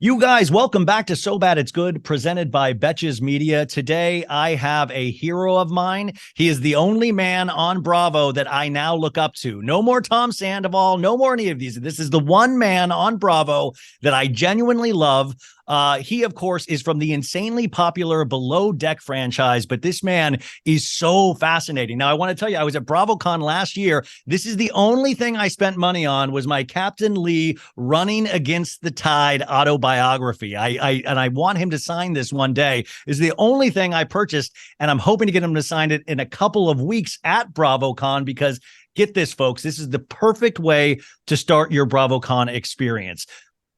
You guys, welcome back to So Bad It's Good, presented by Betches Media. Today, I have a hero of mine. He is the only man on Bravo that I now look up to. No more Tom Sandoval, no more any of these. This is the one man on Bravo that I genuinely love. He, of course, is from the insanely popular Below Deck franchise, but this man is so fascinating. Now, I want to tell you, I was at BravoCon last year. This is the only thing I spent money on was my Captain Lee Running Against the Tide autobiography. I want him to sign this one day. This is the only thing I purchased, and I'm hoping to get him to sign it in a couple of weeks at BravoCon because get this, folks, this is the perfect way to start your BravoCon experience.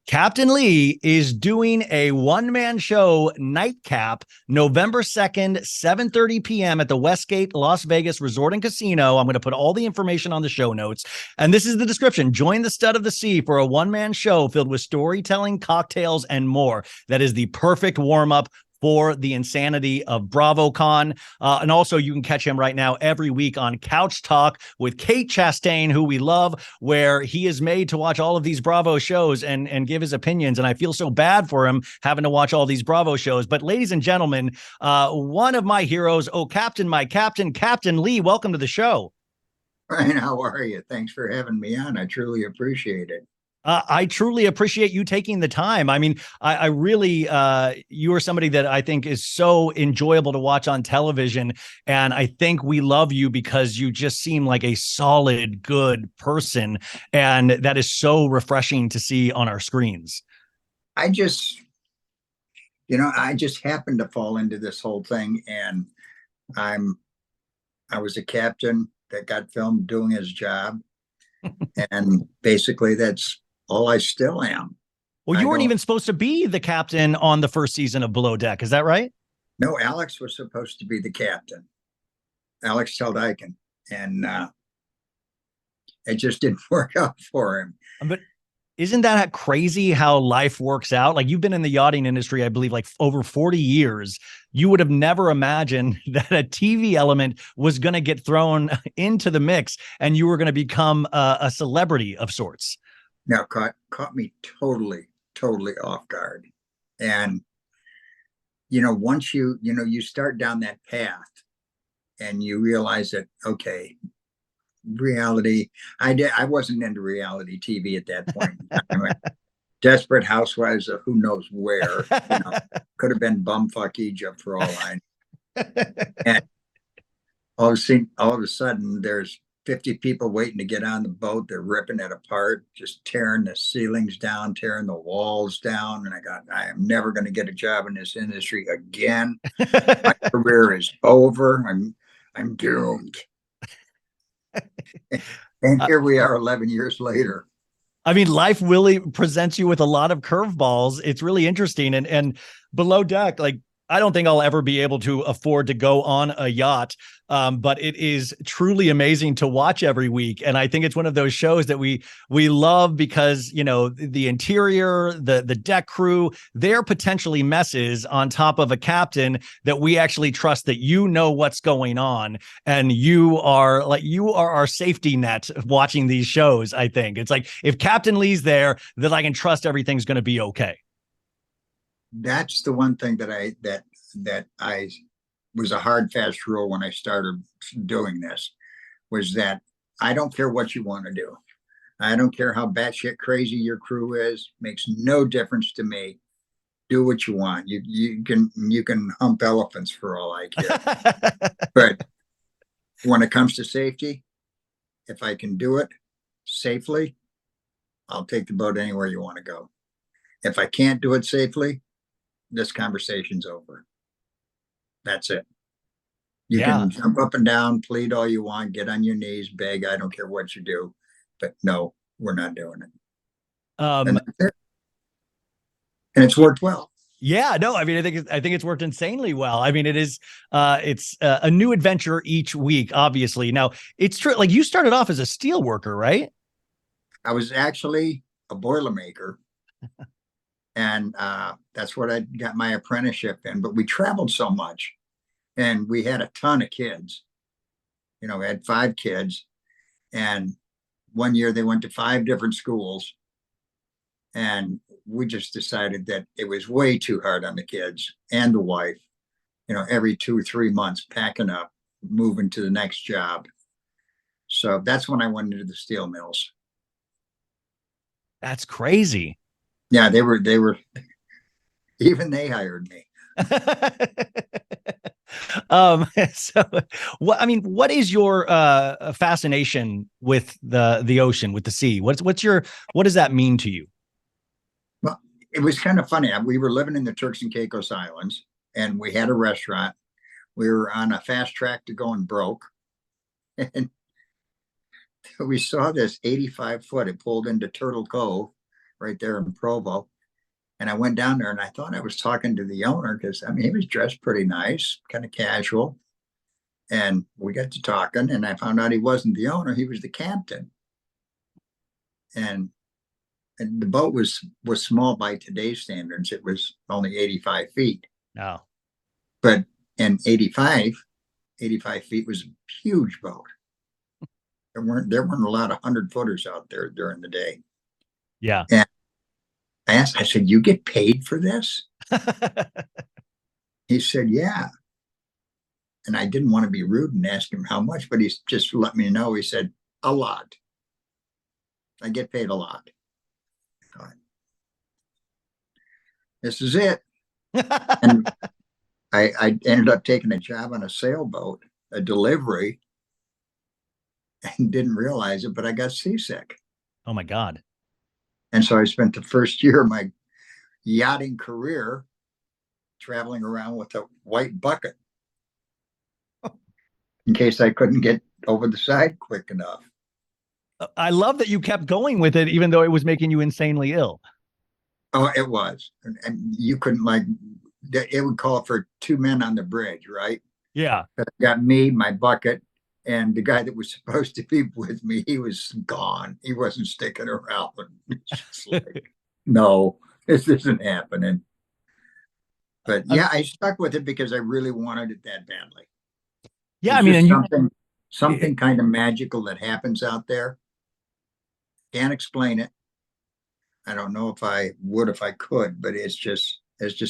Captain Lee is doing a one-man show nightcap November 2nd, 7:30 p.m. at the Westgate Las Vegas Resort and Casino. I'm going to put all the information on the show notes. And this is the description. Join the stud of the sea for a one-man show filled with storytelling, cocktails, and more. That is the perfect warm-up for the insanity of BravoCon. And also you can catch him right now every week on Couch Talk with Kate Chastain, who we love, where he is made to watch all of these Bravo shows and give his opinions. And I feel so bad for him having to watch all these Bravo shows. But ladies and gentlemen, one of my heroes, my captain, Captain Lee, welcome to the show. Ryan, how are you? Thanks for having me on. I truly appreciate it. I truly appreciate you taking the time. I mean, I really, you are somebody that I think is so enjoyable to watch on television. And I think we love you because you just seem like a solid, good person. And that is so refreshing to see on our screens. I just happened to fall into this whole thing, and I was a captain that got filmed doing his job. And basically that's all I still am. Well, you weren't even supposed to be the captain on the first season of Below Deck. Is that right? No, Alex was supposed to be the captain. Alex Teldykin. And it just didn't work out for him. But isn't that crazy how life works out? Like, you've been in the yachting industry, I believe, like over 40 years. You would have never imagined that a TV element was going to get thrown into the mix and you were going to become a celebrity of sorts. Now caught me totally off guard. And, once you start down that path and you realize that, okay, reality, I wasn't into reality TV at that point. Desperate Housewives of who knows where, could have been Bumfuck Egypt for all I know. And all of a sudden there's 50 people waiting to get on the boat. They're ripping it apart, just tearing the ceilings down, tearing the walls down. And I am never going to get a job in this industry again. My career is over. I'm doomed. And here we are 11 years later. I mean, life really presents you with a lot of curveballs. It's really interesting. And Below Deck, like, I don't think I'll ever be able to afford to go on a yacht, but it is truly amazing to watch every week. And I think it's one of those shows that we love because, the interior, the deck crew, they're potentially messes on top of a captain that we actually trust that what's going on. And you are our safety net watching these shows. I think it's like, if Captain Lee's there, that I can trust everything's going to be okay. That's the one thing that I was a hard, fast rule when I started doing this, was that I don't care what you want to do. I don't care how batshit crazy your crew is. Makes no difference to me. Do what you want. You can hump elephants for all I care. But when it comes to safety, if I can do it safely, I'll take the boat anywhere you want to go. If I can't do it safely, this conversation's over. That's it. You can jump up and down, plead all you want, get on your knees, beg. I don't care what you do, but no, we're not doing it. And it's worked well. Yeah, no, I mean, I think it's worked insanely well. I mean, it's a new adventure each week, obviously. Now, it's true. Like, you started off as a steel worker, right? I was actually a Boilermaker. And that's what I got my apprenticeship in. But we traveled so much and we had a ton of kids. We had 5 kids. And one year they went to 5 different schools. And we just decided that it was way too hard on the kids and the wife, every 2 or 3 months packing up, moving to the next job. So that's when I went into the steel mills. That's crazy. Yeah, they were, even they hired me. So what is your fascination with the ocean, with the sea? What does that mean to you? Well, it was kind of funny. We were living in the Turks and Caicos Islands, and we had a restaurant. We were on a fast track to going broke. And we saw this 85-foot. It pulled into Turtle Cove right there in Provo. And I went down there and I thought I was talking to the owner because, he was dressed pretty nice, kind of casual. And we got to talking and I found out he wasn't the owner. He was the captain. And the boat was small by today's standards. It was only 85 feet. No. But and 85 feet was a huge boat. There weren't a lot of 100-footers out there during the day. Yeah. And I said, you get paid for this? He said, yeah. And I didn't want to be rude and ask him how much, but he just let me know. He said, a lot. I get paid a lot. I thought, this is it. And I ended up taking a job on a sailboat, a delivery, and didn't realize it, but I got seasick. Oh my God. And so I spent the first year of my yachting career traveling around with a white bucket in case I couldn't get over the side quick enough. I love that you kept going with it, even though it was making you insanely ill. Oh, it was. And you couldn't it would call for 2 men on the bridge, right? Yeah. But I got me, my bucket, and the guy that was supposed to be with me, he was gone. He wasn't sticking around. It's just like, no, this isn't happening. But yeah, I stuck with it because I really wanted it that badly. Yeah, and something kind of magical that happens out there. Can't explain it. I don't know if I would if I could, but it's just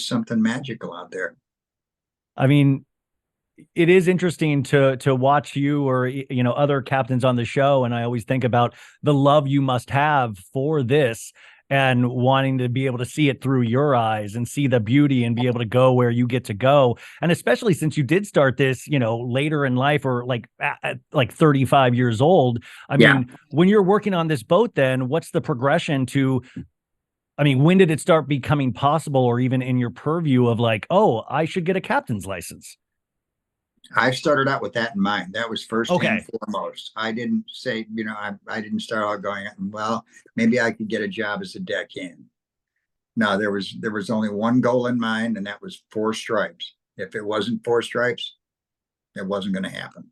something magical out there. It is interesting to watch you or other captains on the show, and I always think about the love you must have for this and wanting to be able to see it through your eyes and see the beauty and be able to go where you get to go. And especially since you did start this, later in life or at 35 years old. When you're working on this boat, then what's the progression to, when did it start becoming possible or even in your purview of oh, I should get a captain's license? I started out with that in mind. That was first and foremost. I didn't say, I didn't start out going, well, maybe I could get a job as a deckhand. No, there was only one goal in mind, and that was 4 stripes. If it wasn't 4 stripes, it wasn't going to happen.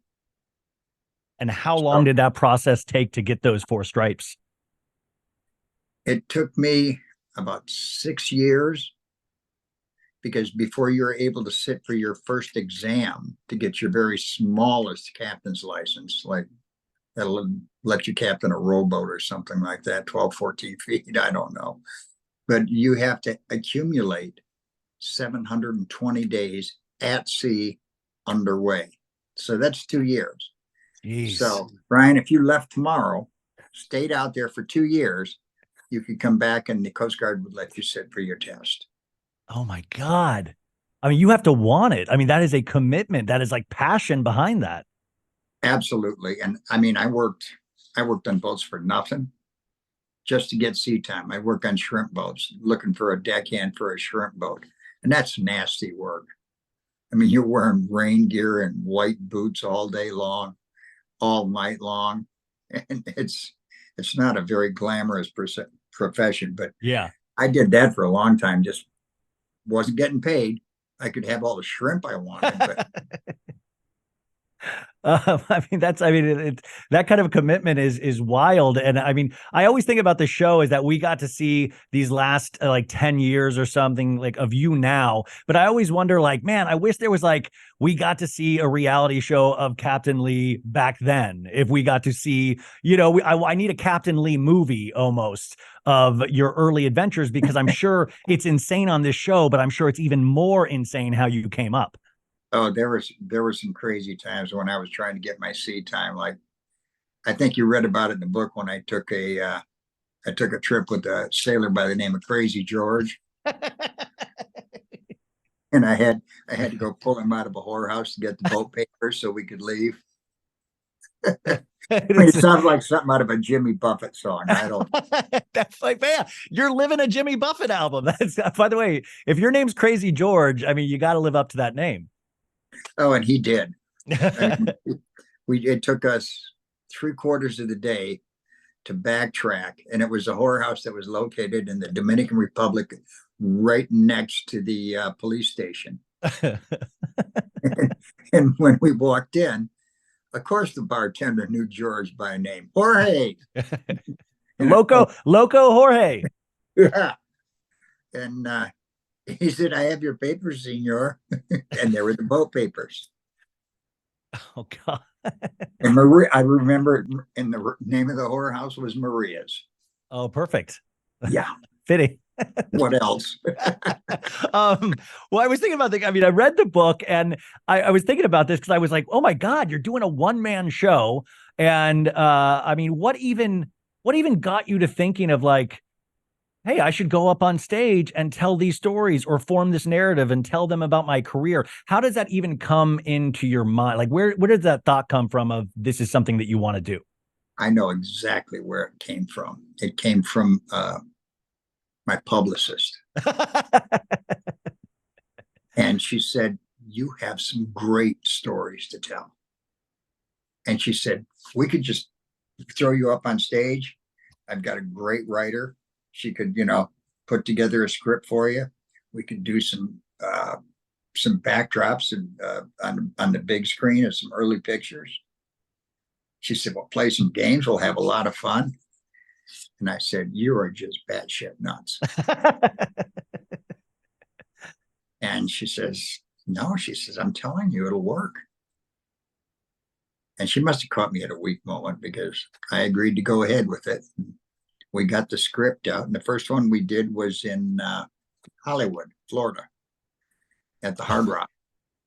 And how long did that process take to get those 4 stripes? It took me about 6 years. Because before you're able to sit for your first exam to get your very smallest captain's license, like that'll let you captain a rowboat or something like that, 12, 14 feet, I don't know. But you have to accumulate 720 days at sea underway. So that's 2 years. Jeez. So, Brian, if you left tomorrow, stayed out there for 2 years, you could come back and the Coast Guard would let you sit for your test. Oh my God. You have to want it. That is a commitment. That is passion behind that. Absolutely. And I worked on boats for nothing just to get sea time. I work on shrimp boats, looking for a deckhand for a shrimp boat. And that's nasty work. You're wearing rain gear and white boots all day long, all night long. And it's not a very glamorous profession, but yeah, I did that for a long time. Just wasn't getting paid. I could have all the shrimp I wanted, but That kind of commitment is wild. And I mean, I always think about the show is that we got to see these last like 10 years or something like of you now. But I always wonder, like, man, I wish there was like, we got to see a reality show of Captain Lee back then. If we got to see, I need a Captain Lee movie almost of your early adventures, because I'm sure it's insane on this show, but I'm sure it's even more insane how you came up. Oh, there were some crazy times when I was trying to get my seat time. Like I think you read about it in the book when I took a trip with a sailor by the name of Crazy George, and I had to go pull him out of a whorehouse to get the boat papers so we could leave. I mean, it sounds like something out of a Jimmy Buffett song. I don't. That's like, man, you're living a Jimmy Buffett album. That's, by the way, if your name's Crazy George, I mean, you got to live up to that name. Oh, and he did. I mean, it took us 3/4 of the day to backtrack, and it was a whorehouse that was located in the Dominican Republic, right next to the police station. And when we walked in, of course, the bartender knew George by name, Jorge. Loco Jorge. Yeah. And he said, "I have your papers, senor." And there were the boat papers. Oh, God. And Maria, I remember, and the name of the whorehouse was Maria's. Oh, perfect. Yeah. Fitting. What else? Well, I was thinking about I read the book, and I was thinking about this because I was like, oh my God, you're doing a one-man show. And I mean, what even got you to thinking of like, hey, I should go up on stage and tell these stories or form this narrative and tell them about my career? How does that even come into your mind? Like, where did that thought come from of this is something that you want to do? I know exactly where it came from. It came from my publicist. And she said, "You have some great stories to tell." And she said, "We could just throw you up on stage. I've got a great writer. She could, put together a script for you. We could do some backdrops and on the big screen of some early pictures." She said, "We'll play some games. We'll have a lot of fun." And I said, "You are just batshit nuts." And she says, "No," she says, "I'm telling you, it'll work." And she must have caught me at a weak moment because I agreed to go ahead with it. We got the script out, and the first one we did was in Hollywood, Florida, at the Hard Rock.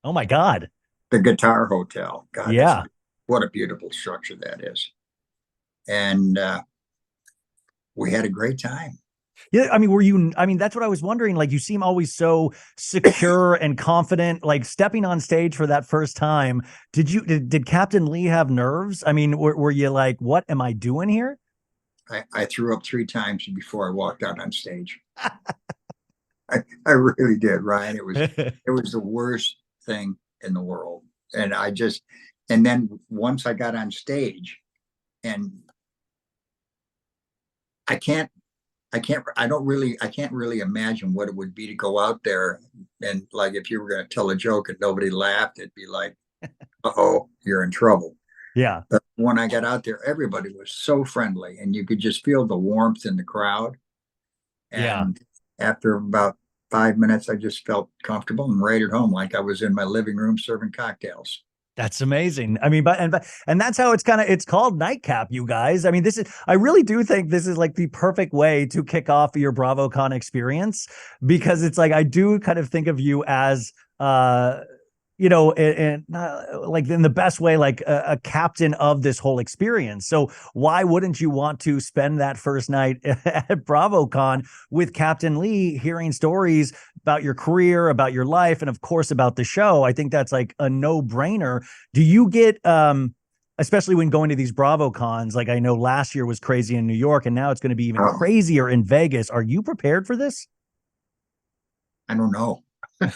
Oh my God. The Guitar Hotel. God, Yeah. what a beautiful structure that is. And we had a great time. Yeah, that's what I was wondering. Like, you seem always so secure and confident, like stepping on stage for that first time. Did Captain Lee have nerves? I mean, were you like, what am I doing here? I threw up 3 times before I walked out on stage. I really did, Ryan. It was the worst thing in the world. And then once I got on stage, and I can't really imagine what it would be to go out there and, like, if you were going to tell a joke and nobody laughed, it'd be like, uh-oh, you're in trouble. Yeah. But when I got out there, everybody was so friendly, and you could just feel the warmth in the crowd. And after about 5 minutes, I just felt comfortable and right at home, like I was in my living room serving cocktails. That's amazing. I mean, and that's how it's called Nightcap, you guys. I mean, I really do think this is like the perfect way to kick off your BravoCon experience, because it's like, I do kind of think of you as, and like in the best way, like a captain of this whole experience. So why wouldn't you want to spend that first night at BravoCon with Captain Lee, hearing stories about your career, about your life, and of course about the show? I think that's like a no-brainer. Do you get, especially when going to these BravoCons, like I know last year was crazy in New York, and now it's going to be even crazier in Vegas. Are you prepared for this? I don't know. I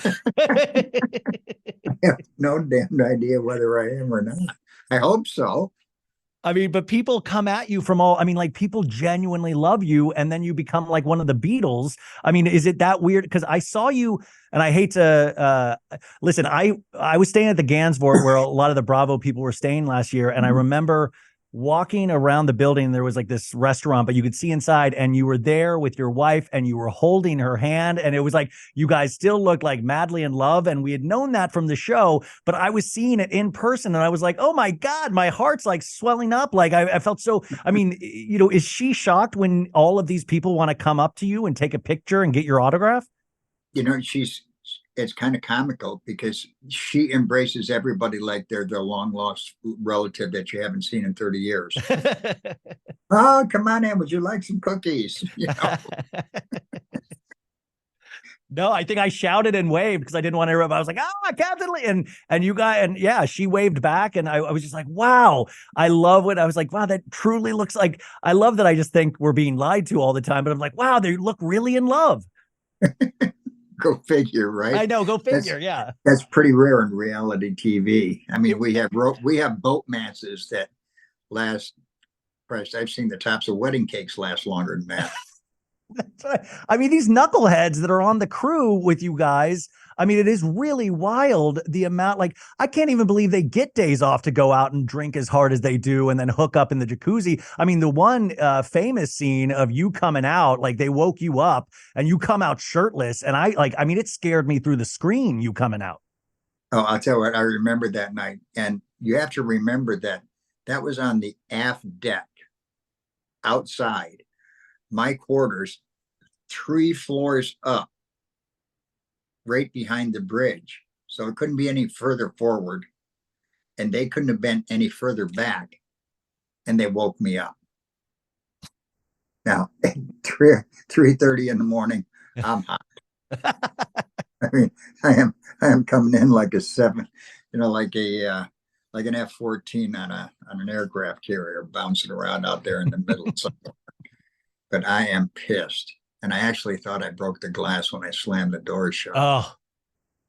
have no damned idea whether I am or not. I hope so. I mean, but people come at you from all, I mean, like people genuinely love you and then you become like one of the Beatles. I mean, is it that weird? Because I saw you and I hate to listen, I was staying at the Gansevoort where a lot of the Bravo people were staying last year. And I remember walking around the building. There was like this restaurant, but you could see inside and you were there with your wife and you were holding her hand. And it was like you guys still looked like madly in love. And we had known that from the show, but I was seeing it in person and I was like, oh my God, my heart's like swelling up. Like I felt so, I mean, you know, is she shocked when all of these people want to come up to you and take a picture and get your autograph? You know, it's kind of comical because she embraces everybody like they're their long lost relative that you haven't seen in 30 years. Oh, come on in. Would you like some cookies? You know? No, I think I shouted and waved because I didn't want to interrupt. I was like, "Ah, Captain Lee," and you guys, and yeah, she waved back, and I was just like, "Wow, I love it." I was like, "Wow, that truly looks like." I love that. I just think we're being lied to all the time, but I'm like, "Wow, they look really in love." Go figure, right? I know, go That's figure. Yeah, that's pretty rare in reality TV. I mean, it, we have boat manses that last. Christ, I've seen the tops of wedding cakes last longer than that. I mean, these knuckleheads that are on the crew with you guys. I mean, it is really wild the amount. Like, I can't even believe they get days off to go out and drink as hard as they do and then hook up in the jacuzzi. I mean, the one famous scene of you coming out, like they woke you up and you come out shirtless. And I mean, it scared me through the screen, you coming out. Oh, I'll tell you what, I remember that night. And you have to remember that that was on the aft deck outside my quarters, 3 floors up, right behind the bridge. So it couldn't be any further forward, and they couldn't have been any further back. And they woke me up. Now, at 3:30 in the morning, I'm hot. I mean, I am coming in like a seven, like an F-14 on an aircraft carrier bouncing around out there in the middle of something. But I am pissed. And I actually thought I broke the glass when I slammed the door shut. Oh,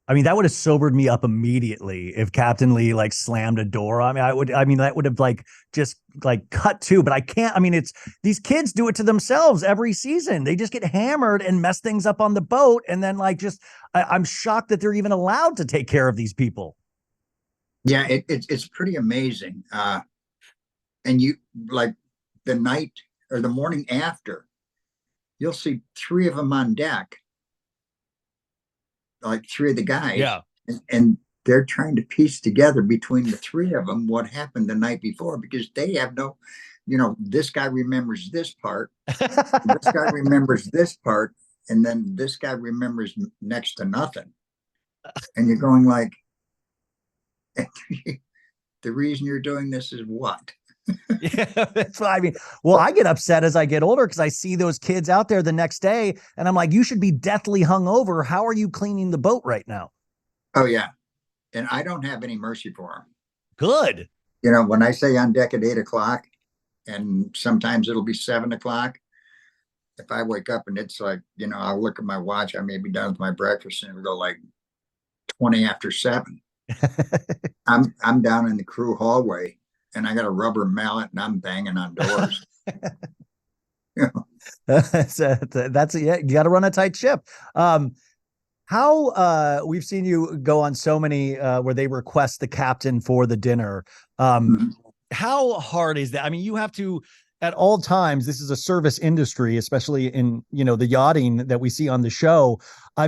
I mean, that would have sobered me up immediately if Captain Lee like slammed a door on me. I mean, that would have like just like cut to, but I can't. I mean, it's these kids do it to themselves every season. They just get hammered and mess things up on the boat. And then like I'm shocked that they're even allowed to take care of these people. Yeah, it's pretty amazing. And you like the night or the morning after, you'll see 3 of them on deck, like 3 of the guys, Yeah. and they're trying to piece together between the 3 of them what happened the night before because they have no, this guy remembers this part, this guy remembers this part, and then this guy remembers next to nothing. And you're going like, the reason you're doing this is what? Yeah, that's what I mean. Well, I get upset as I get older because I see those kids out there the next day and I'm like, you should be deathly hungover. How are you cleaning the boat right now? Oh yeah, and I don't have any mercy for them. Good. When I say on deck at 8 o'clock, and sometimes it'll be 7 o'clock. If I wake up and it's like, I'll look at my watch, I may be done with my breakfast and it'll go like 20 after 7. I'm down in the crew hallway and I got a rubber mallet and I'm banging on doors. Yeah, you got to run a tight ship. How we've seen you go on so many where they request the captain for the dinner. Mhm. How hard is that? I mean, you have to at all times. This is a service industry, especially in the yachting that we see on the show. How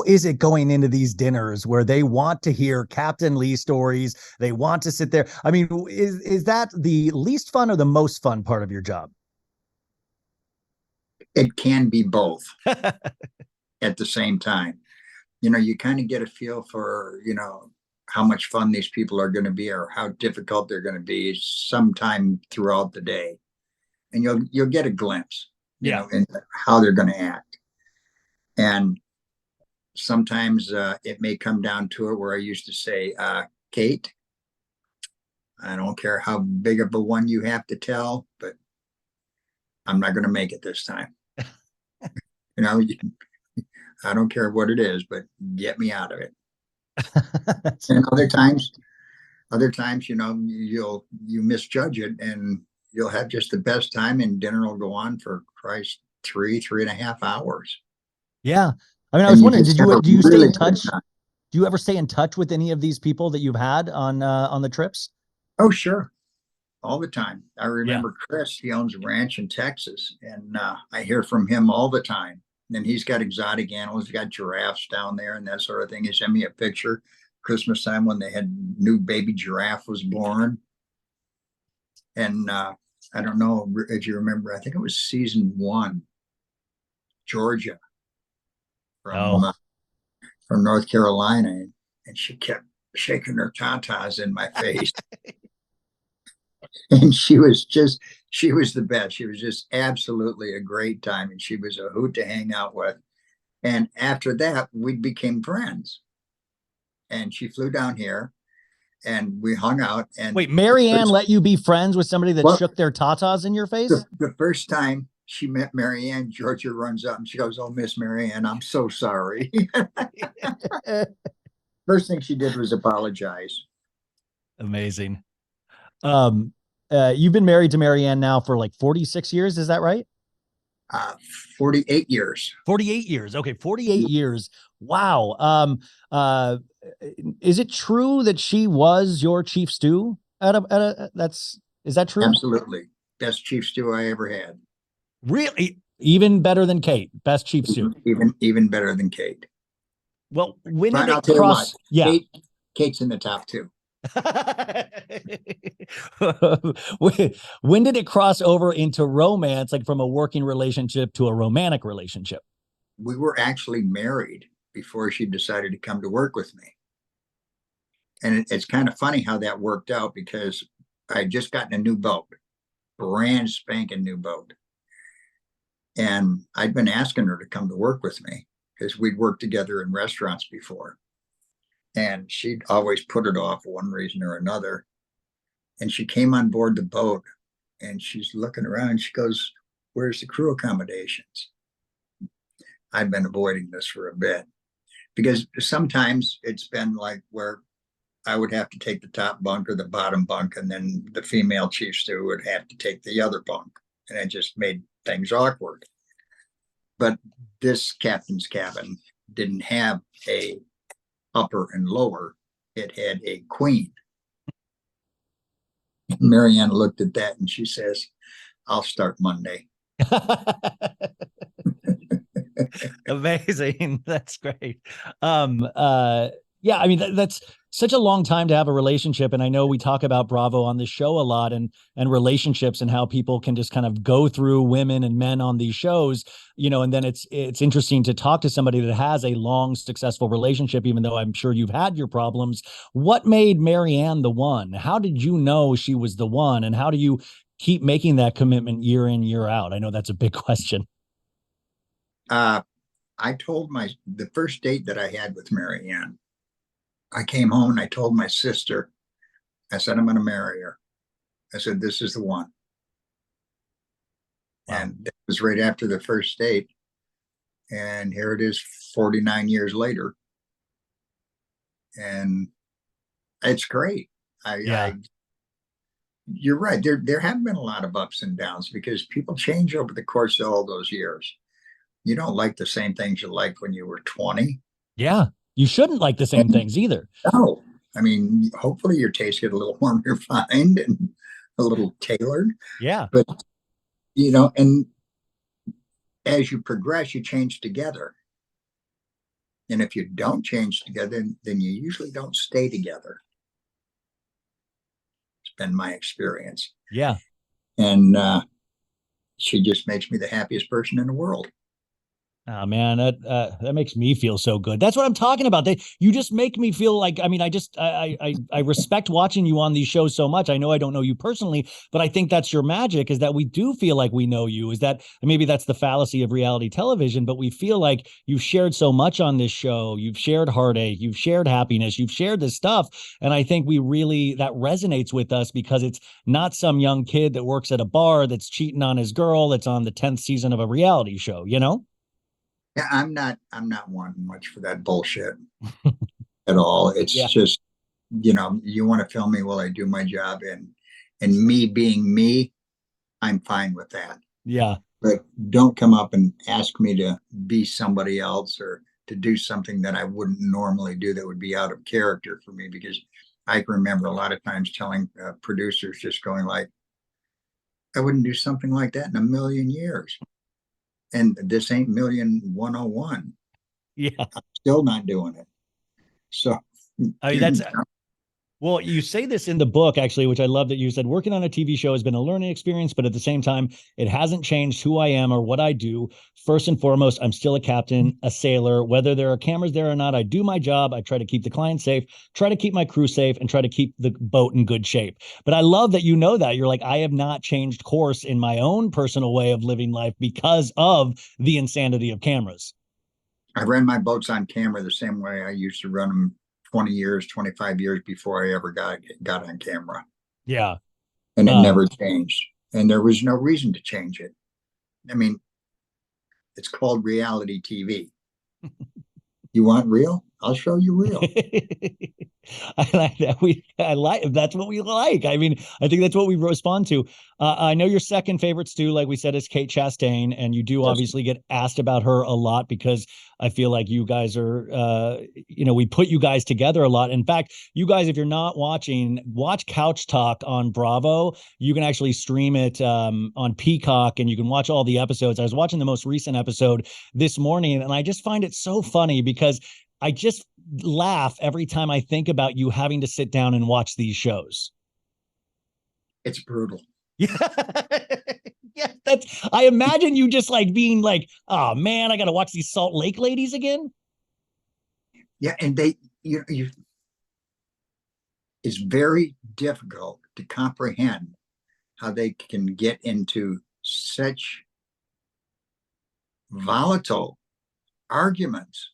is it going into these dinners where they want to hear Captain Lee stories? They want to sit there. I mean, is that the least fun or the most fun part of your job? It can be both at the same time. You kind of get a feel for, how much fun these people are going to be or how difficult they're going to be sometime throughout the day. And you'll get a glimpse, Yeah. in how they're going to act. And sometimes it may come down to it where I used to say, Kate, I don't care how big of a one you have to tell, but I'm not going to make it this time. I don't care what it is, but get me out of it. And other times Other times, you misjudge it and you'll have just the best time, and dinner will go on for Christ 3.5 hours. Yeah. I mean, I And was you wondering, just have a do you stay really in good touch? time. Do you ever stay in touch with any of these people that you've had on the trips? Oh, sure. All the time. I Yeah. remember Chris, he owns a ranch in Texas, and I hear from him all the time. And he's got exotic animals, he's got giraffes down there and that sort of thing. He sent me a picture Christmas time when they had new baby giraffe was born. And I don't know if you remember, I think it was season one, Georgia from Oh. uh, from North Carolina, and she kept shaking her tatas in my face. And she was the best. She was just absolutely a great time, and she was a hoot to hang out with. And after that, we became friends. And she flew down here, and we hung out. And Wait, Marianne let you be friends with somebody that well, shook their tatas in your face? the first time she met Marianne, Georgia runs up and she goes, "Oh, Miss Marianne, I'm so sorry." First thing she did was apologize. Amazing. Um, you've been married to Marianne now for like 46 years. Is that right? Uh, 48 years. 48 years. Okay. 48 years. Wow. Is it true that she was your chief stew is that true? Absolutely. Best chief stew I ever had. Really? Even better than Kate, best chief stew. Even better than Kate. Well, when did But I'll it tell you what, cross? Yeah. Kate's in the top two. When did it cross over into romance, like from a working relationship to a romantic relationship? We were actually married before she decided to come to work with me. And it's kind of funny how that worked out, because I had just gotten a new boat, brand spanking new boat. And I'd been asking her to come to work with me because we'd worked together in restaurants before. And she'd always put it off for one reason or another. And she came on board the boat and she's looking around and she goes, "Where's the crew accommodations?" I've been avoiding this for a bit because sometimes it's been like where I would have to take the top bunk or the bottom bunk, and then the female chief stew would have to take the other bunk. And it just made things awkward. But this captain's cabin didn't have a upper and lower. It had a queen. And Marianne looked at that and she says, "I'll start Monday." Amazing. That's great. Yeah, I mean that's such a long time to have a relationship, and I know we talk about Bravo on this show a lot, and relationships and how people can just kind of go through women and men on these shows, and then it's interesting to talk to somebody that has a long successful relationship, even though I'm sure you've had your problems. What made Marianne the one? How did you know she was the one, and how do you keep making that commitment year in, year out? I know that's a big question. Uh, I told the first date that I had with Marianne, I came home and I told my sister, I said, "I'm going to marry her." I said, "This is the one." Wow. And that was right after the first date. And here it is 49 years later. And it's great. Yeah. You're right. There have been a lot of ups and downs because people change over the course of all those years. You don't like the same things you liked when you were 20. Yeah. You shouldn't like the same And things either. no, I mean, hopefully your tastes get a little more refined and a little tailored. Yeah. But, and as you progress, you change together. And if you don't change together, then you usually don't stay together. It's been my experience. Yeah. And she just makes me the happiest person in the world. Oh man, that makes me feel so good. That's what I'm talking about. You just make me feel like, I mean, I respect watching you on these shows so much. I know I don't know you personally, but I think that's your magic, is that we do feel like we know you. Is that maybe that's the fallacy of reality television, but we feel like you've shared so much on this show. You've shared heartache, you've shared happiness, you've shared this stuff. And I think that resonates with us because it's not some young kid that works at a bar that's cheating on his girl that's on the 10th season of a reality show, Yeah, I'm not wanting much for that bullshit at all. It's Yeah. just you want to film me while I do my job, and me being me, I'm fine with that. Yeah. But don't come up and ask me to be somebody else or to do something that I wouldn't normally do that would be out of character for me, because I can remember a lot of times telling producers, just going like, I wouldn't do something like that in a million years. And this ain't million 101. Yeah. Still not doing it. So, I mean, well, you say this in the book, actually, which I love that you said working on a TV show has been a learning experience, but at the same time, it hasn't changed who I am or what I do. First and foremost, I'm still a captain, a sailor. Whether there are cameras there or not, I do my job. I try to keep the client safe, try to keep my crew safe, and try to keep the boat in good shape. But I love that you know that. You're like, I have not changed course in my own personal way of living life because of the insanity of cameras. I ran my boats on camera the same way I used to run them 20 years, 25 years before I ever got on camera. Yeah. And it never changed. And there was no reason to change it. I mean, it's called reality TV. You want real? I'll show you real. I like that. I like that's what we like. I mean, I think that's what we respond to. I know your second favorite stew, like we said, is Kate Chastain, and you do obviously get asked about her a lot because I feel like you guys are, we put you guys together a lot. In fact, you guys, if you're not watching, watch Couch Talk on Bravo. You can actually stream it on Peacock, and you can watch all the episodes. I was watching the most recent episode this morning, and I just find it so funny because I just laugh every time I think about you having to sit down and watch these shows. It's brutal. Yeah. Yeah, I imagine you just like being like, oh man, I got to watch these Salt Lake ladies again. Yeah. And it's very difficult to comprehend how they can get into such volatile arguments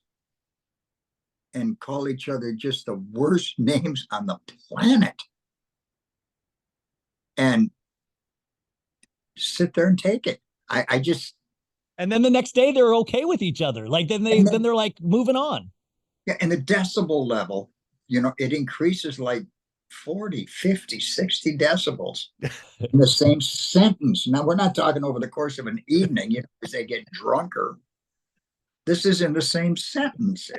and call each other just the worst names on the planet and sit there and take it. I just, and then the next day they're okay with each other. Like then they're like moving on. Yeah. And the decibel level, it increases like 40, 50, 60 decibels in the same sentence. Now, we're not talking over the course of an evening, as they get drunker. This is in the same sentence.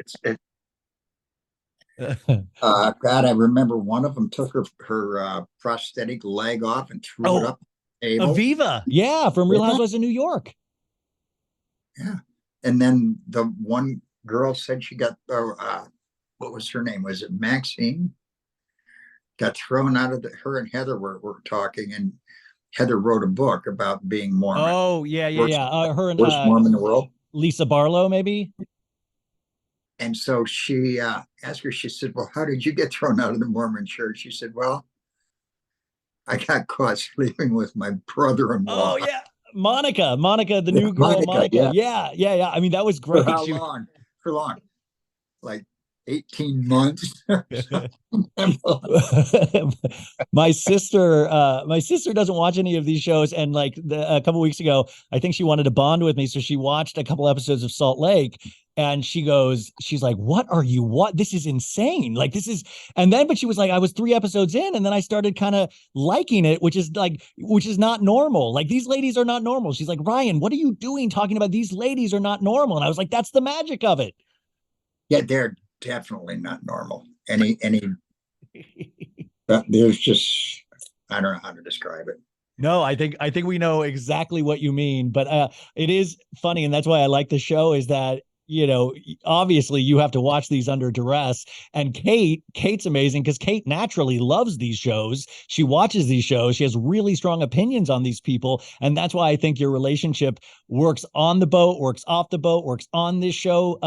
God, I remember one of them took her prosthetic leg off and threw it up the table. Aviva. Yeah, from Real Housewives of New York. Yeah. And then the one girl said she got, what was her name? Was it Maxine? Got thrown out of her and Heather were talking, and Heather wrote a book about being Mormon. Oh, yeah. Her and worst Mormon in the world. Lisa Barlow, maybe. And so she asked her, she said, well, how did you get thrown out of the Mormon church? She said, well, I got caught sleeping with my brother-in-law. Oh, yeah. Monica, the new girl, Monica. Yeah. I mean, that was great. For how long? For long? Like 18 months. My sister doesn't watch any of these shows, and like a couple weeks ago, I think she wanted to bond with me, so she watched a couple episodes of Salt Lake, and she's like, what this is insane, like this is, but she was like, I was 3 episodes in, and then I started kind of liking it, which is not normal. Like, these ladies are not normal. She's like, Ryan, what are you doing talking about these ladies are not normal? And I was like, that's the magic of it. Yeah, they're definitely not normal. There's just, I don't know how to describe it. No, I think we know exactly what you mean, but it is funny, and that's why I like the show, is that obviously you have to watch these under duress. And Kate's amazing because Kate naturally loves these shows. She watches these shows. She has really strong opinions on these people. And that's why I think your relationship works on the boat, works off the boat, works on this show.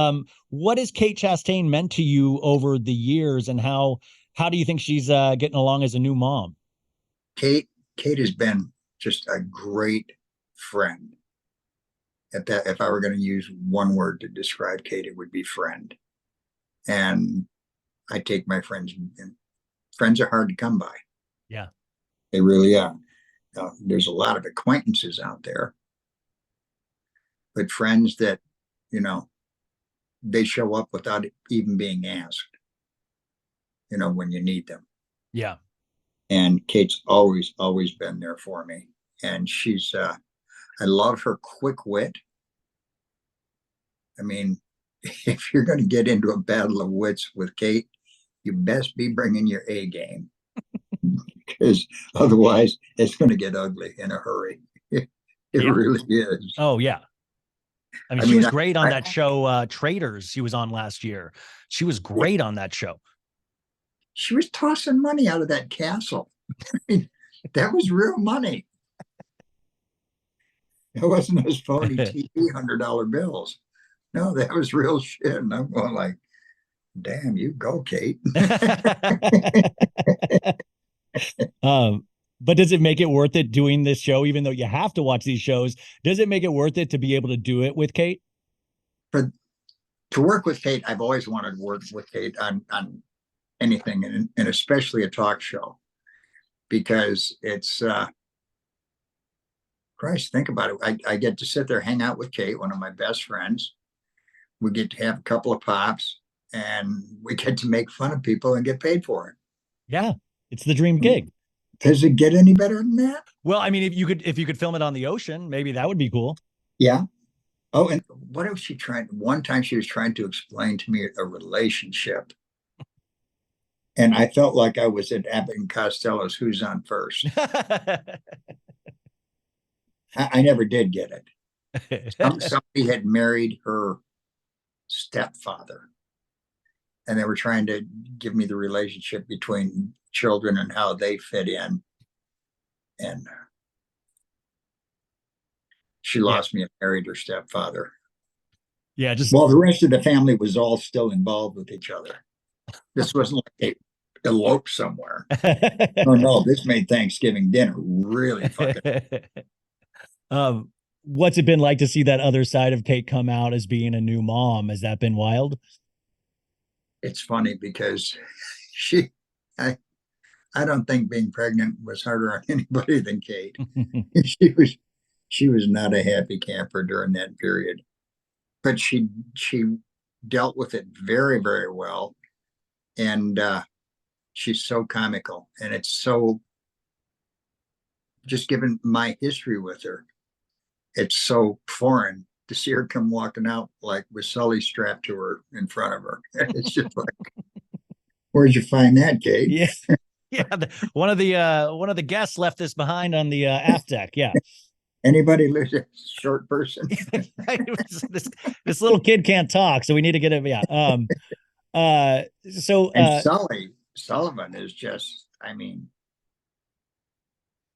What has Kate Chastain meant to you over the years, and how do you think she's getting along as a new mom? Kate has been just a great friend. If I were going to use one word to describe Kate, it would be friend. And I take my friends, and friends are hard to come by. Yeah. They really are. There's a lot of acquaintances out there, but friends that, they show up without even being asked. when you need them. Yeah. And Kate's always been there for me. And I love her quick wit. I mean, if you're going to get into a battle of wits with Kate, you best be bringing your A game, because otherwise it's going to get ugly in a hurry. It Yeah. really is. Oh, yeah. I mean, she was great on that show, Traders, she was on last year. She was great on that show. She was tossing money out of that castle. I mean, that was real money. It wasn't those phony TV $100 bills. No, that was real shit. And I'm going like, damn, you go, Kate. But does it make it worth it doing this show, even though you have to watch these shows? Does it make it worth it to be able to do it with Kate? To work with Kate, I've always wanted to work with Kate on anything, and especially a talk show, because it's Christ, think about it. I get to sit there, hang out with Kate, one of my best friends. We get to have a couple of pops, and we get to make fun of people and get paid for it. Yeah, it's the dream gig. Does it get any better than that? Well, I mean, if you could film it on the ocean, maybe that would be cool. Yeah. Oh, and what was she trying? One time she was trying to explain to me a relationship, and I felt like I was at Abbott and Costello's Who's on First. I never did get it. Somebody had married her stepfather, and they were trying to give me the relationship between children and how they fit in. And she lost me and married her stepfather. Yeah, well, the rest of the family was all still involved with each other. This wasn't like they eloped somewhere. Oh no, this made Thanksgiving dinner really fucking. What's it been like to see that other side of Kate come out as being a new mom? Has that been wild? It's funny because I don't think being pregnant was harder on anybody than Kate. She was not a happy camper during that period, but she dealt with it very, very well. And she's so comical, and it's so, just given my history with her, it's so foreign to see her come walking out like with Sully strapped to her in front of her. It's just like, where'd you find that, Kate? Yeah. Yeah, one of the guests left this behind on the aft deck. Yeah. Anybody lose a short person? this little kid can't talk, so we need to get him. Yeah. And Sullivan is just, I mean,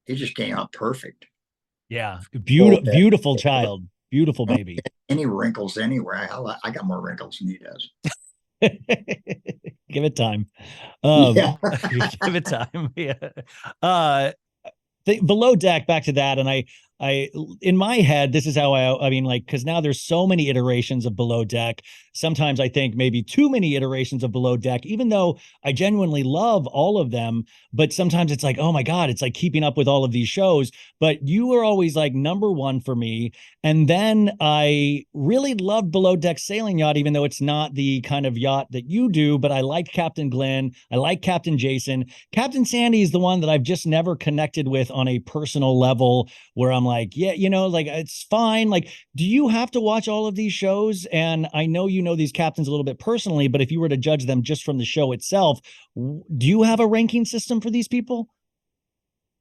he just came out perfect. Yeah, beautiful child, beautiful baby. Any wrinkles anywhere? I got more wrinkles than he does. Give it time. Yeah. Give it time. Yeah. Below deck, back to that, and I in my head, this is how I mean, like, because now there's so many iterations of Below Deck. Sometimes I think maybe too many iterations of Below Deck, even though I genuinely love all of them. But sometimes it's like, oh my God, it's like keeping up with all of these shows. But you were always like number one for me. And then I really loved Below Deck Sailing Yacht, even though it's not the kind of yacht that you do. But I liked Captain Glenn. I like Captain Jason. Captain Sandy is the one that I've just never connected with on a personal level, where I'm like, yeah, like it's fine. Like, do you have to watch all of these shows? And I know you know these captains a little bit personally, but if you were to judge them just from the show itself, do you have a ranking system for these people?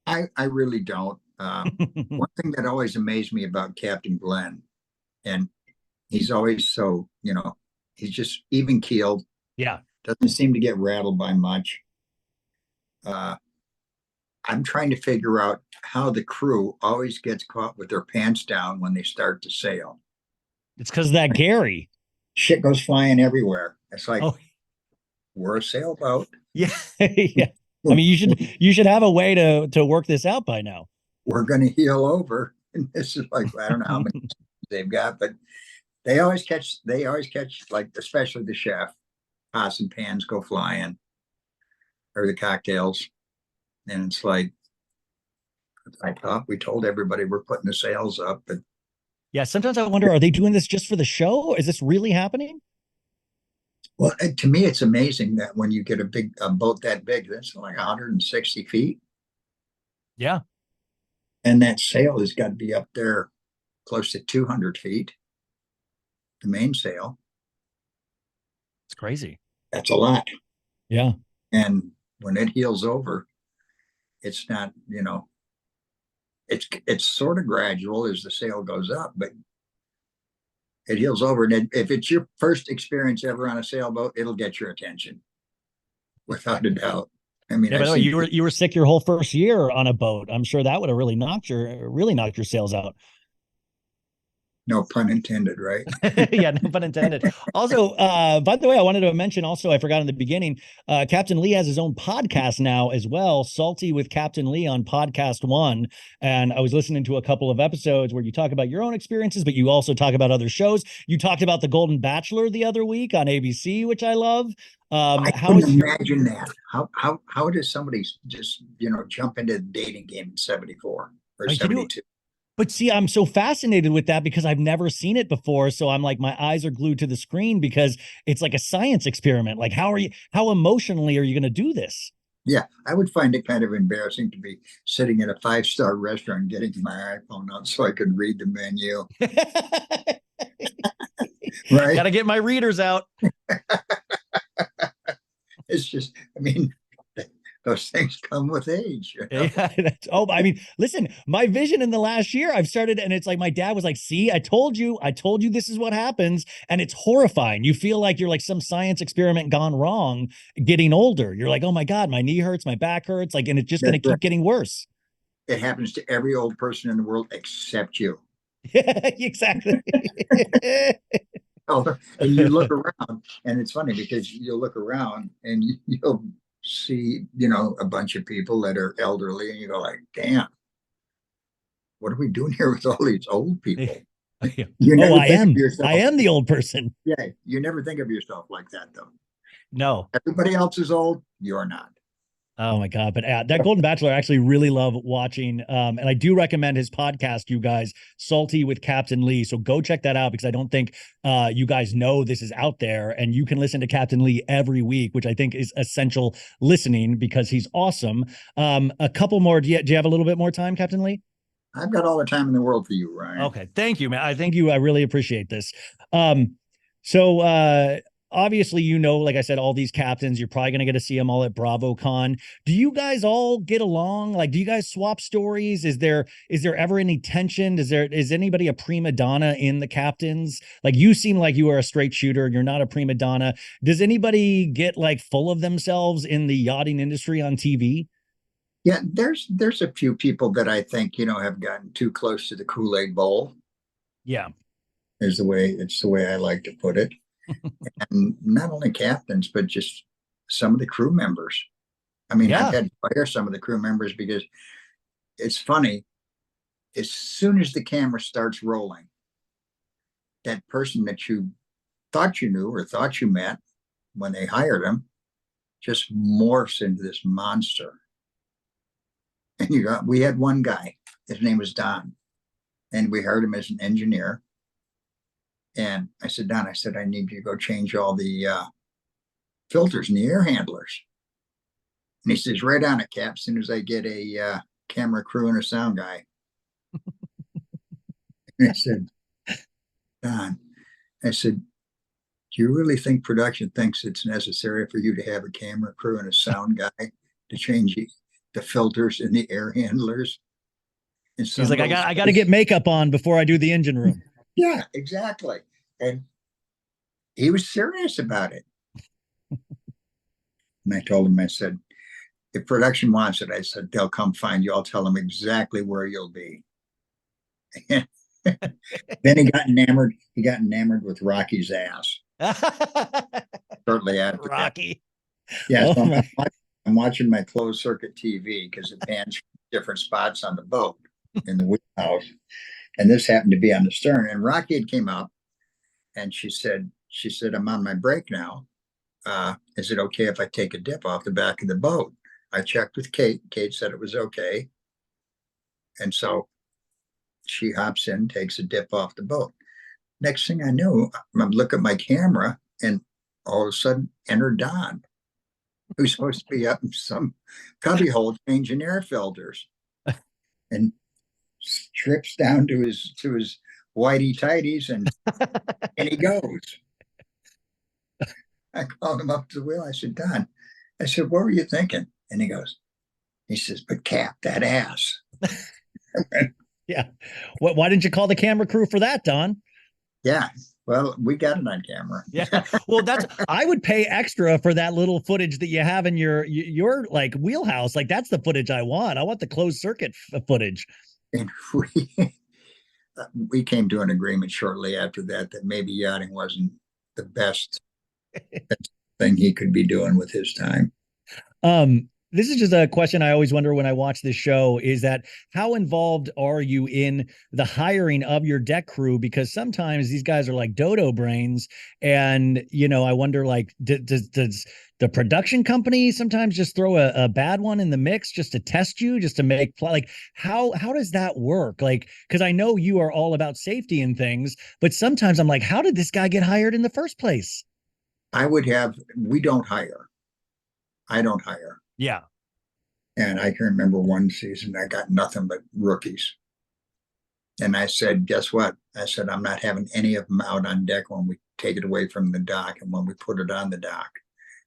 I really don't. One thing that always amazed me about Captain Glenn, and he's always so, he's just even keeled. Yeah. Doesn't seem to get rattled by much. I'm trying to figure out how the crew always gets caught with their pants down when they start to sail. It's because of that Gary. Shit goes flying everywhere. It's like, we're a sailboat. Yeah. Yeah. I mean, you should have a way to work this out by now. We're going to heel over. And this is like, I don't know how many they've got, but they always catch, like, especially the chef, pots and pans go flying, or the cocktails. And it's like, I thought we told everybody we're putting the sails up, but yeah, sometimes I wonder, are they doing this just for the show? Is this really happening? Well, to me, it's amazing that when you get a boat that big, that's like 160 feet, Yeah, and that sail has got to be up there close to 200 feet, the main sail. it's crazy. That's a lot. Yeah. And when it heels over, it's not, it's sort of gradual as the sail goes up, but it heels over. And if it's your first experience ever on a sailboat, it'll get your attention without a doubt. I mean, Yeah, by I've the way, seen you were sick your whole first year on a boat. I'm sure that would have really knocked your sails out. no pun intended, right? Yeah, no pun intended. Also, by the way, I wanted to mention also, I forgot in the beginning, Captain Lee has his own podcast now as well, Salty with Captain Lee on Podcast One. And I was listening to a couple of episodes where you talk about your own experiences, but you also talk about other shows. You talked about The Golden Bachelor the other week on ABC, which I love. I How couldn't is your imagine that. How does somebody just jump into the dating game in 74 or you know? 72? But see, I'm so fascinated with that because I've never seen it before. So I'm like, my eyes are glued to the screen because it's like a science experiment. Like, how emotionally are you going to do this? Yeah, I would find it kind of embarrassing to be sitting at a five-star restaurant getting my iPhone out so I could read the menu, Got right? to get my readers out. It's just, I mean, those things come with age. Yeah. I mean, listen, my vision in the last year, I've started, and it's like my dad was like, see, I told you this is what happens. And it's horrifying. You feel like you're like some science experiment gone wrong getting older. You're like, oh my God, my knee hurts, my back hurts. Like, and it's just going to That's right. keep getting worse. It happens to every old person in the world except you. Yeah, exactly. Oh, and you look around, and it's funny because you'll look around and you'll see, a bunch of people that are elderly, and you go like, "Damn, what are we doing here with all these old people?" You Oh, never think of I yourself. am the old person. Yeah, you never think of yourself like that, though. No. Everybody else is old. You're not. Oh my God. But that Golden Bachelor I actually really love watching. And I do recommend his podcast, you guys, Salty with Captain Lee. So go check that out because I don't think you guys know this is out there. And you can listen to Captain Lee every week, which I think is essential listening because he's awesome. A couple more. Do you have a little bit more time, Captain Lee? I've got all the time in the world for you, Ryan. Okay. Thank you, man. I thank you. I really appreciate this. So obviously, like I said, all these captains, you're probably going to get to see them all at BravoCon. Do you guys all get along? Like, do you guys swap stories? Is there ever any tension? Is anybody a prima donna in the captains? Like, you seem like you are a straight shooter and you're not a prima donna. Does anybody get like full of themselves in the yachting industry on TV? Yeah, there's a few people that I think, have gotten too close to the Kool-Aid bowl, Yeah. it's the way I like to put it. And not only captains, but just some of the crew members. I mean, I've Yeah. had to fire some of the crew members because it's funny. As soon as the camera starts rolling, that person that you thought you knew or thought you met when they hired him just morphs into this monster. And we had one guy, his name was Don, and we hired him as an engineer. And I said, Don, I need you to go change all the filters in the air handlers. And he says, right on it, Cap, as soon as I get a camera crew and a sound guy. And I said, Don, I said, do you really think production thinks it's necessary for you to have a camera crew and a sound guy to change the filters in the air handlers? And He's like, I got to get makeup on before I do the engine room. Yeah, exactly. And he was serious about it. And I told him, I said, if production wants it, I said, they'll come find you. I'll tell them exactly where you'll be. Then he got enamored. He got enamored with Rocky's ass shortly after Rocky. that. Yeah, Oh so I'm watching my closed circuit TV because it pans different spots on the boat in the wheelhouse. And this happened to be on the stern. And Rocky had came up and she said, I'm on my break now. Is it okay if I take a dip off the back of the boat? I checked with Kate. Kate said it was okay. And so she hops in, takes a dip off the boat. Next thing I knew, I'm looking at my camera and all of a sudden enter Don, who's supposed to be up in some cubbyhole changing air filters, and strips down to his whitey tighties, and he goes. I called him up to the wheel. I said, Don, I said, what were you thinking? And he says, but Cap, that ass. Yeah. Why didn't you call the camera crew for that, Don? Yeah. Well, we got it on camera. Yeah. Well, I would pay extra for that little footage that you have in your like wheelhouse. Like that's the footage I want. I want the closed circuit footage. And we came to an agreement shortly after that maybe yachting wasn't the best thing he could be doing with his time. This is just a question I always wonder when I watch this show, is that how involved are you in the hiring of your deck crew? Because sometimes these guys are like dodo brains, and I wonder, like, does the production company sometimes just throw a bad one in the mix just to test you, just to make like how does that work? Like, because I know you are all about safety and things, but sometimes I'm like, how did this guy get hired in the first place? We don't hire. I don't hire. Yeah. And I can remember one season I got nothing but rookies. And I said, guess what? I said, I'm not having any of them out on deck when we take it away from the dock and when we put it on the dock.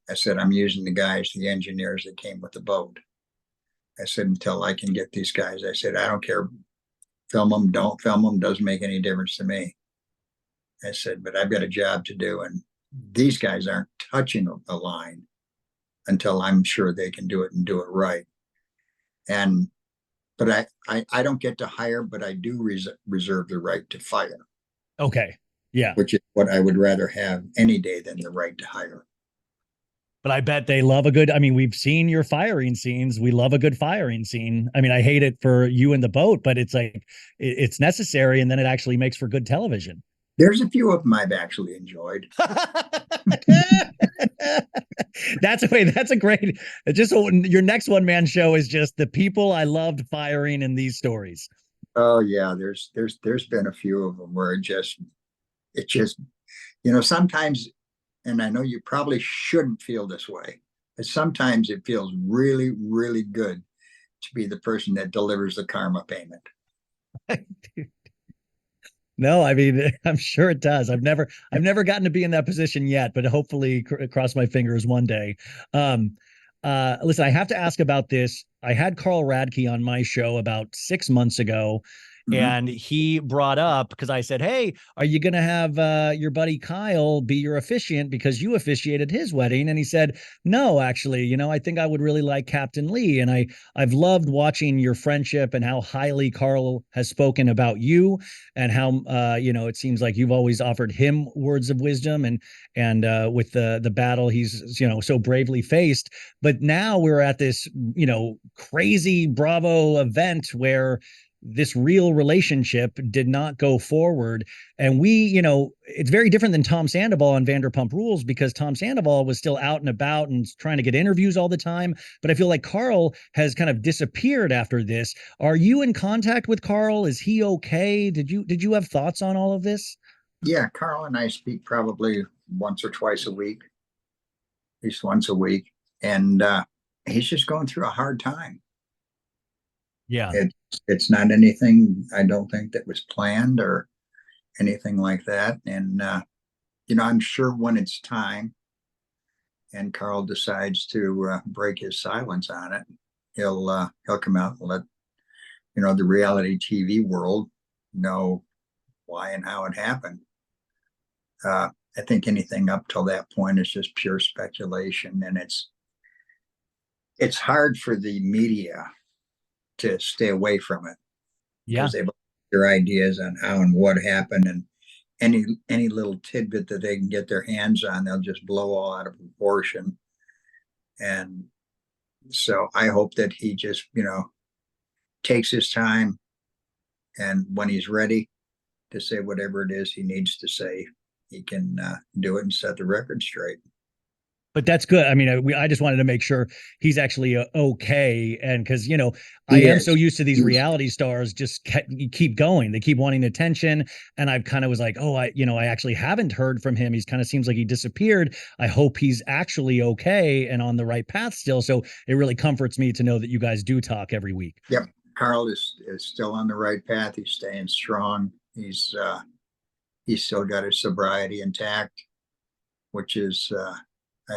I said, I'm using the guys, the engineers that came with the boat. I said, until I can get these guys, I said, I don't care. Film them, don't film them, doesn't make any difference to me. I said, but I've got a job to do. And these guys aren't touching a line until I'm sure they can do it and do it right. But I don't get to hire, but I do reserve the right to fire. Okay. Yeah. Which is what I would rather have any day than the right to hire. But I bet they love I mean, we've seen your firing scenes. We love a good firing scene. I mean, I hate it for you in the boat, but it's like, it's necessary. And then it actually makes for good television. There's a few of them I've actually enjoyed. That's a great, just your next one man show is just the people I loved firing in these stories. Oh yeah. There's been a few of them where it just, sometimes, and I know you probably shouldn't feel this way, but sometimes it feels really, really good to be the person that delivers the karma payment. No, I mean, I'm sure it does. I've never gotten to be in that position yet, but hopefully cross my fingers one day. Listen, I have to ask about this. I had Carl Radke on my show about 6 months ago, and he brought up, because I said, hey, are you going to have your buddy Kyle be your officiant because you officiated his wedding? And he said, no, actually, I think I would really like Captain Lee. And I've loved watching your friendship and how highly Carl has spoken about you, and how, it seems like you've always offered him words of wisdom, and with the battle he's, so bravely faced. But now we're at this, crazy Bravo event where this real relationship did not go forward. And it's very different than Tom Sandoval on Vanderpump Rules, because Tom Sandoval was still out and about and trying to get interviews all the time. But I feel like Carl has kind of disappeared after this. Are you in contact with Carl? Is he okay? Did you have thoughts on all of this? Yeah, Carl and I speak probably once or twice a week, at least once a week. And he's just going through a hard time. Yeah. It's not anything, I don't think, that was planned or anything like that. And I'm sure when it's time and Carl decides to break his silence on it, he'll come out and let the reality TV world know why and how it happened. I think anything up till that point is just pure speculation, and it's hard for the media to stay away from it. Yeah. Because they've their ideas on how and what happened, and any little tidbit that they can get their hands on, they'll just blow all out of proportion. And so I hope that he just, takes his time, and when he's ready to say whatever it is he needs to say, he can do it and set the record straight. But that's good. I mean, I just wanted to make sure he's actually okay. And because, I He am so is. used to these He's, reality stars just keep going. They keep wanting attention. And I kind of was like, oh, I actually haven't heard from him. He's kind of seems like he disappeared. I hope he's actually okay and on the right path still. So it really comforts me to know that you guys do talk every week. yep. Carl is still on the right path. He's staying strong. He's still got his sobriety intact, which is I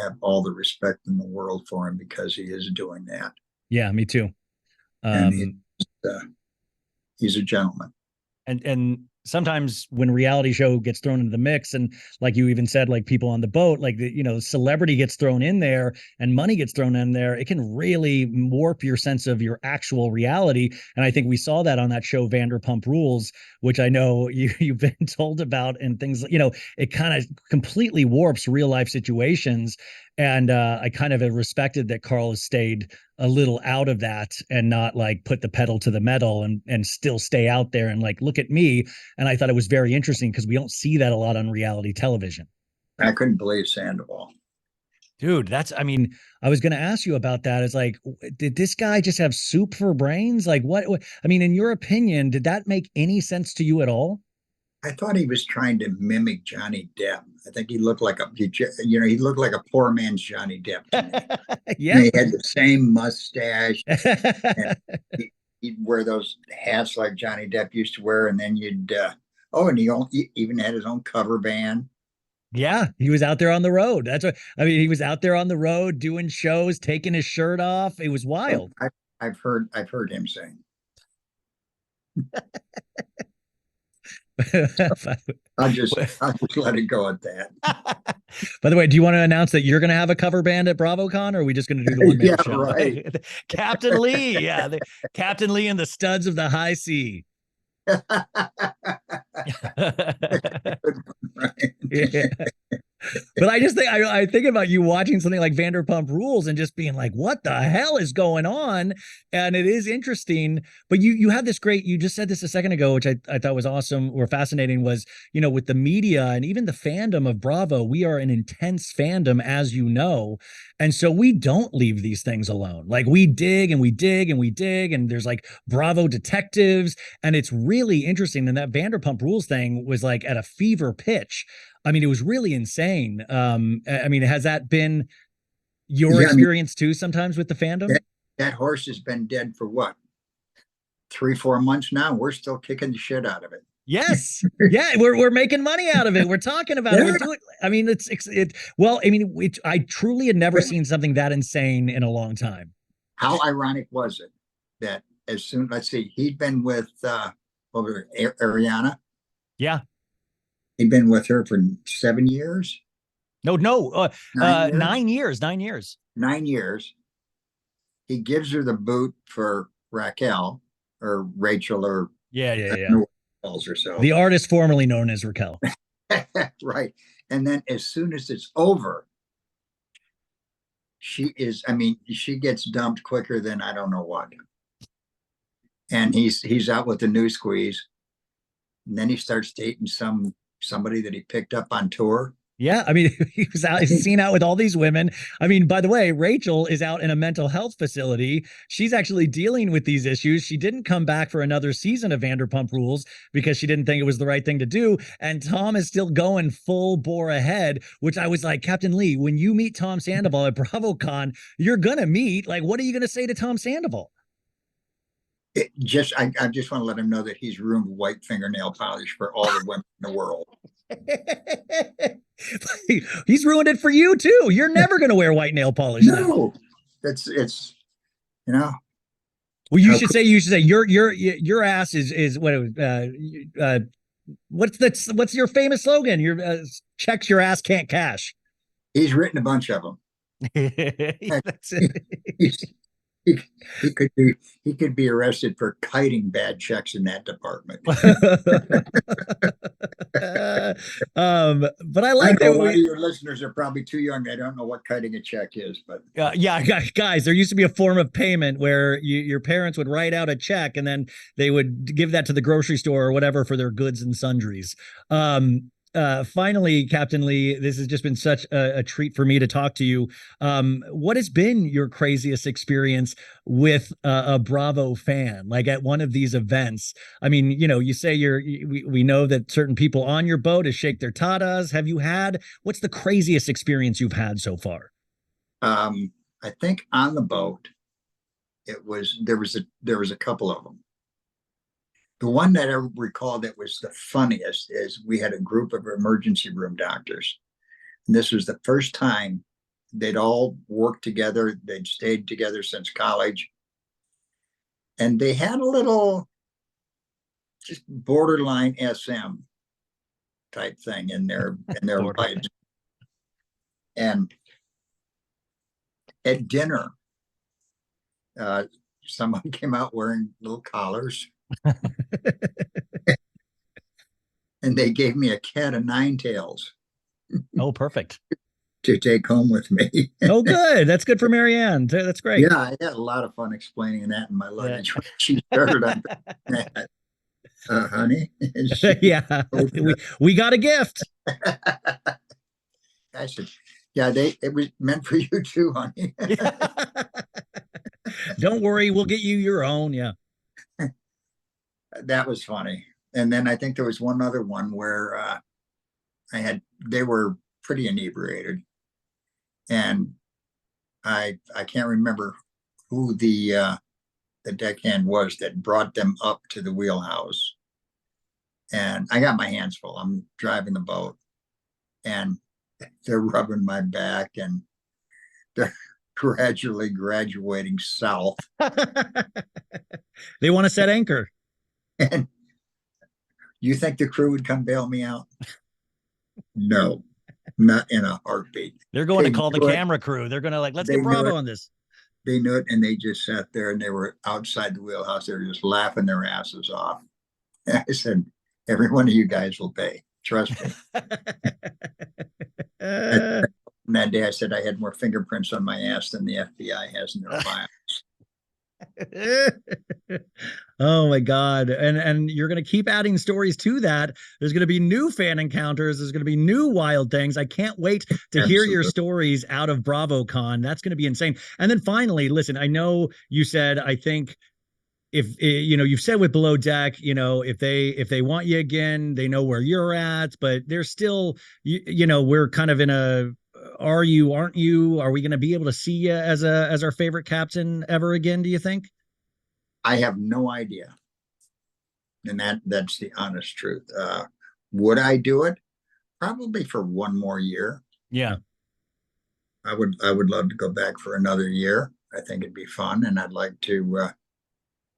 have all the respect in the world for him because he is doing that. Yeah, me too. And uh, he's a gentleman. And sometimes when reality show gets thrown into the mix, and like you even said, like people on the boat, like celebrity gets thrown in there and money gets thrown in there, it can really warp your sense of your actual reality. And I think we saw that on that show Vanderpump Rules, which I know you've been told about, and things, it kind of completely warps real life situations. And I kind of have respected that Carl has stayed a little out of that and not like put the pedal to the metal and still stay out there and like, look at me. And I thought it was very interesting because we don't see that a lot on reality television. I couldn't believe Sandoval. Dude, I mean, I was going to ask you about that. It's like, did this guy just have soup for brains? Like I mean, in your opinion, did that make any sense to you at all? I thought he was trying to mimic Johnny Depp. I think he looked like he looked like a poor man's Johnny Depp to me. Yeah. He had the same mustache. And he'd wear those hats like Johnny Depp used to wear, and then and he even had his own cover band. Yeah, he was out there on the road. That's what I mean. He was out there on the road doing shows, taking his shirt off. It was wild. I've heard him sing. I'll just let it go at that. By the way, do you want to announce that you're going to have a cover band at BravoCon, or are we just going to do the one man Yeah, show? right. Captain Lee, yeah, Captain Lee and the Studs of the High Sea. Yeah. But I just think I think about you watching something like Vanderpump Rules and just being like, what the hell is going on? And it is interesting. But you have this great, you just said this a second ago, which I thought was awesome or fascinating, was, with the media and even the fandom of Bravo, we are an intense fandom, as you know. And so we don't leave these things alone. Like we dig and we dig and we dig, and there's like Bravo detectives. And it's really interesting. And that Vanderpump Rules thing was like at a fever pitch. I mean, it was really insane. I mean, has that been your experience too sometimes with the fandom? That horse has been dead for what? 3-4 months now. We're still kicking the shit out of it. Yes. Yeah, we're making money out of it. We're talking about it. We're doing, I mean, I truly had never seen something that insane in a long time. How ironic was it that let's see, he'd been with Ariana. Yeah. He'd been with her for 7 years. No, 9 years. 9 years. 9 years. He gives her the boot for Raquel or Rachel or calls herself. The artist formerly known as Raquel. Right. And then as soon as it's over, she gets dumped quicker than I don't know what. And he's out with the new squeeze. And then he starts dating somebody that he picked up on tour. Yeah, I mean, he's seen out with all these women. I mean, by the way, Rachel is out in a mental health facility. She's actually dealing with these issues. She didn't come back for another season of Vanderpump Rules because she didn't think it was the right thing to do. And Tom is still going full bore ahead, which I was like, Captain Lee, when you meet Tom Sandoval at BravoCon, you're going to meet, like, what are you going to say to Tom Sandoval? I just want to let him know that he's ruined white fingernail polish for all the women in the world. He's ruined it for you too. You're never going to wear white nail polish. No, it's Well, you should say your ass is what's your famous slogan? Your checks your ass can't cash. He's written a bunch of them. That's it. He could be arrested for kiting bad checks in that department. But I like that. A lot of your listeners are probably too young. They don't know what kiting a check is, but yeah, guys, there used to be a form of payment where your parents would write out a check and then they would give that to the grocery store or whatever for their goods and sundries. finally, Captain Lee, this has just been such a treat for me to talk to you. What has been your craziest experience with a Bravo fan, like at one of these events? I mean, you say we know that certain people on your boat has shake their tatas. What's the craziest experience you've had so far? I think on the boat, there was a couple of them. The one that I recall that was the funniest is we had a group of emergency room doctors. And this was the first time they'd all worked together. They'd stayed together since college. And they had a little just borderline SM type thing in their lives. And at dinner, someone came out wearing little collars. And they gave me a cat of nine tails. Oh, perfect. To take home with me. Oh, good. That's good for Marianne. That's great. Yeah, I had a lot of fun explaining that in my luggage. Yeah. When she started on that. Honey. Yeah, we got a gift. I said, yeah, it was meant for you too, honey. Don't worry, we'll get you your own. Yeah. That was funny. And then I think there was one other one where they were pretty inebriated. And I can't remember who the deckhand was that brought them up to the wheelhouse. And I got my hands full. I'm driving the boat and they're rubbing my back and they're gradually graduating south. They want to set anchor. And you think the crew would come bail me out? No, not in a heartbeat. They're going to call the camera crew. They're going to let's get Bravo on this. They knew it, and they just sat there, and they were outside the wheelhouse. They were just laughing their asses off. And I said, every one of you guys will pay. Trust me. And that day I said I had more fingerprints on my ass than the FBI has in their files. Oh my God. And you're going to keep adding stories to that. There's going to be new fan encounters. There's going to be new wild things. I can't wait to hear your stories out of BravoCon. That's going to be insane. And then finally, listen, I know you said, I think if you've said with Below Deck, if they want you again, they know where you're at, but there's still, we're kind of in a, are you, aren't you, are we going to be able to see you as our favorite captain ever again, do you think? I have no idea. And that's the honest truth. Would I do it? Probably for one more year. Yeah. I would love to go back for another year. I think it'd be fun. And I'd like to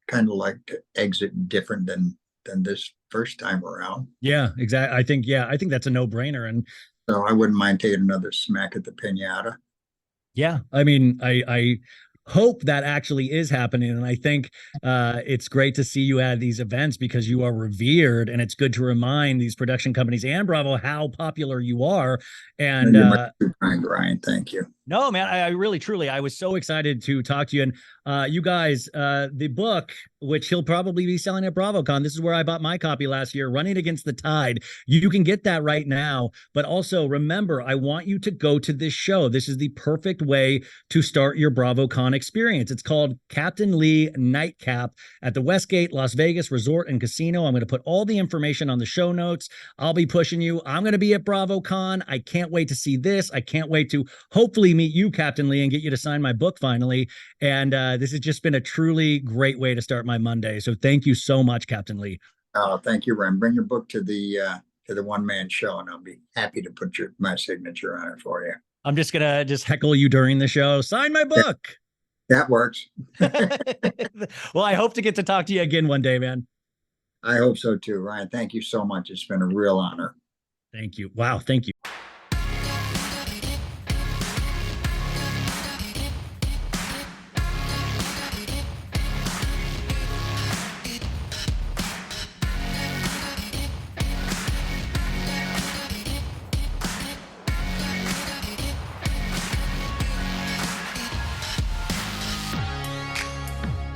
kind of like to exit different than this first time around. Yeah, exactly. I think that's a no-brainer. And so I wouldn't mind taking another smack at the piñata. Yeah, I mean, I hope that actually is happening, and I think it's great to see you at these events because you are revered, and it's good to remind these production companies and Bravo how popular you are. And too kind, Ryan. Thank you. No, man, I really, truly, I was so excited to talk to you. And you guys, the book, which he'll probably be selling at BravoCon, this is where I bought my copy last year, Running Against the Tide. You can get that right now. But also remember, I want you to go to this show. This is the perfect way to start your BravoCon experience. It's called Captain Lee Nightcap at the Westgate Las Vegas Resort and Casino. I'm going to put all the information on the show notes. I'll be pushing you. I'm going to be at BravoCon. I can't wait to see this. I can't wait to hopefully meet you, Captain Lee, and get you to sign my book finally. And this has just been a truly great way to start my Monday. So thank you so much, Captain Lee. Oh, thank you, Ryan. Bring your book to the one-man show, and I'll be happy to put my signature on it for you. I'm just gonna heckle you during the show. Sign my book. That works. Well, I hope to get to talk to you again one day, man. I hope so too, Ryan. Thank you so much. It's been a real honor. Thank you. Wow. Thank you.